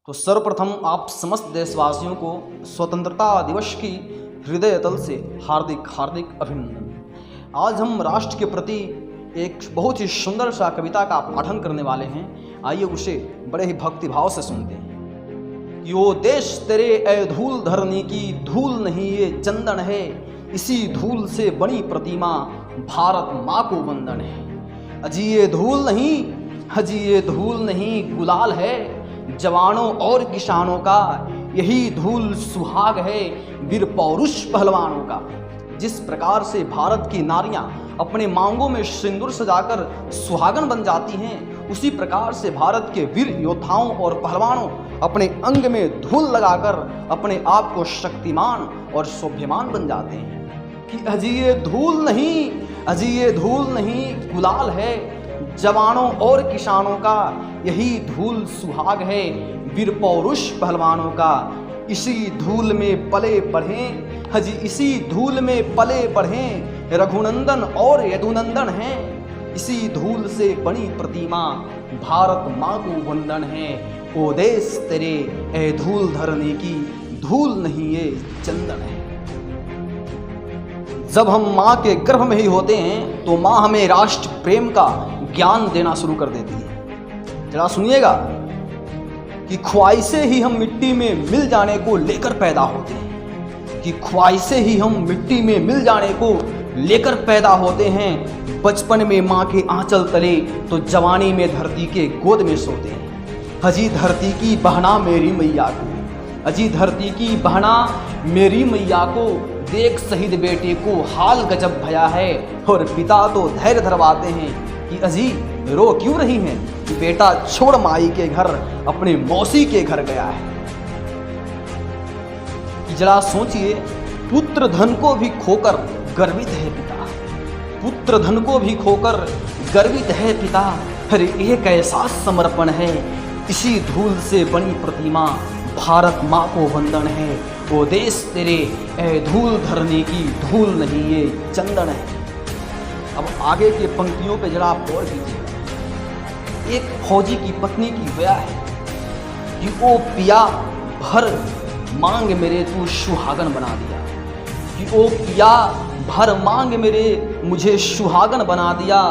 तो सर्वप्रथम आप समस्त देशवासियों को स्वतंत्रता दिवस की हृदय तल से हार्दिक हार्दिक अभिनंदन। आज हम राष्ट्र के प्रति एक बहुत ही सुंदर सा कविता का पाठन करने वाले हैं। आइए उसे बड़े ही भक्तिभाव से सुनते हैं। कि वो देश तेरे ए धूल धरनी की धूल नहीं ये चंदन है, इसी धूल से बनी प्रतिमा भारत माँ को वंदन है। अजी ये धूल नहीं, अजी ये धूल नहीं गुलाल है, जवानों और किसानों का यही धूल सुहाग है, वीर पौरुष पहलवानों का। जिस प्रकार से भारत की नारियां अपने मांगों में सिंदूर सजाकर सुहागन बन जाती हैं, उसी प्रकार से भारत के वीर योद्धाओं और पहलवानों अपने अंग में धूल लगाकर अपने आप को शक्तिमान और शोभ्यमान बन जाते हैं। कि अजी ये धूल नहीं, अजी ये धूल नहीं गुलाल है, जवानों और किसानों का यही धूल सुहाग है, वीर पौरुष पहलवानों का। इसी धूल में पले बढ़े, हजी इसी धूल में पले बढ़े, रघुनंदन और यदुनंदन हैं। इसी धूल से बनी प्रतिमा भारत माँ को वंदन है। ओ देश तेरे ए धूल धरने की धूल नहीं ये चंदन है। जब हम माँ के गर्भ में ही होते हैं तो माँ हमें राष्ट्र प्रेम का ज्ञान देना शुरू कर देती है। जरा सुनिएगा कि ख्वाहिशें ही हम मिट्टी में मिल जाने को लेकर पैदा होते हैं, कि ख्वाहिशें ही हम मिट्टी में मिल जाने को लेकर पैदा होते हैं। बचपन में माँ के आंचल तले तो जवानी में धरती के गोद में सोते हैं। हजी धरती की बहना मेरी मैया को, अजी धरती की बहना मेरी मैया को, देख शहीद बेटे को हाल गजब भया है। और पिता तो धैर्य धरवाते हैं कि अजी रो क्यों रही हैं, कि बेटा छोड़ माई के घर अपने मौसी के घर गया है। कि जरा सोचिए, पुत्र धन को भी खोकर गर्वित है पिता, पुत्र धन को भी खोकर गर्वित है पिता। अरे एक ऐसा समर्पण है, इसी धूल से बनी प्रतिमा भारत माँ को वंदन है। वो देश तेरे ए धूल धरने की धूल नहीं ये चंदन है। अब आगे के पंक्तियों पे जरा आप गौर कीजिए। एक फौजी की पत्नी की बया है कि ओ पिया भर मांग मेरे तू सुहागन बना दिया, कि ओ पिया भर मांग मेरे मुझे सुहागन बना दिया।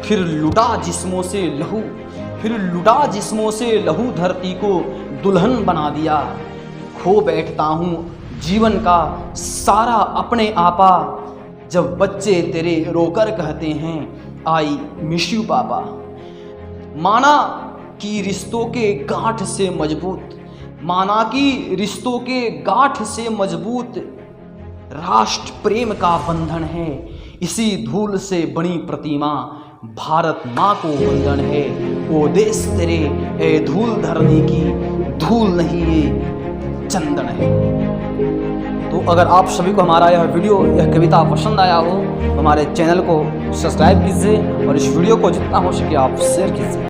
फिर लुटा जिस्मों से लहू, फिर लुटा जिस्मों से लहू, धरती को दुल्हन बना दिया। खो बैठता हूँ जीवन का सारा अपने आपा, जब बच्चे तेरे रोकर कहते हैं आई मिस यू पापा। माना कि रिश्तों के गांठ से मजबूत, माना कि रिश्तों के गांठ से मजबूत राष्ट्र प्रेम का बंधन है। इसी धूल से बनी प्रतिमा भारत माँ को वंदन है। वो देश तेरे ए धूल धरने की धूल नहीं ये चंदन है। तो अगर आप सभी को हमारा यह वीडियो, यह कविता पसंद आया हो तो हमारे चैनल को सब्सक्राइब कीजिए और इस वीडियो को जितना हो सके आप शेयर कीजिए।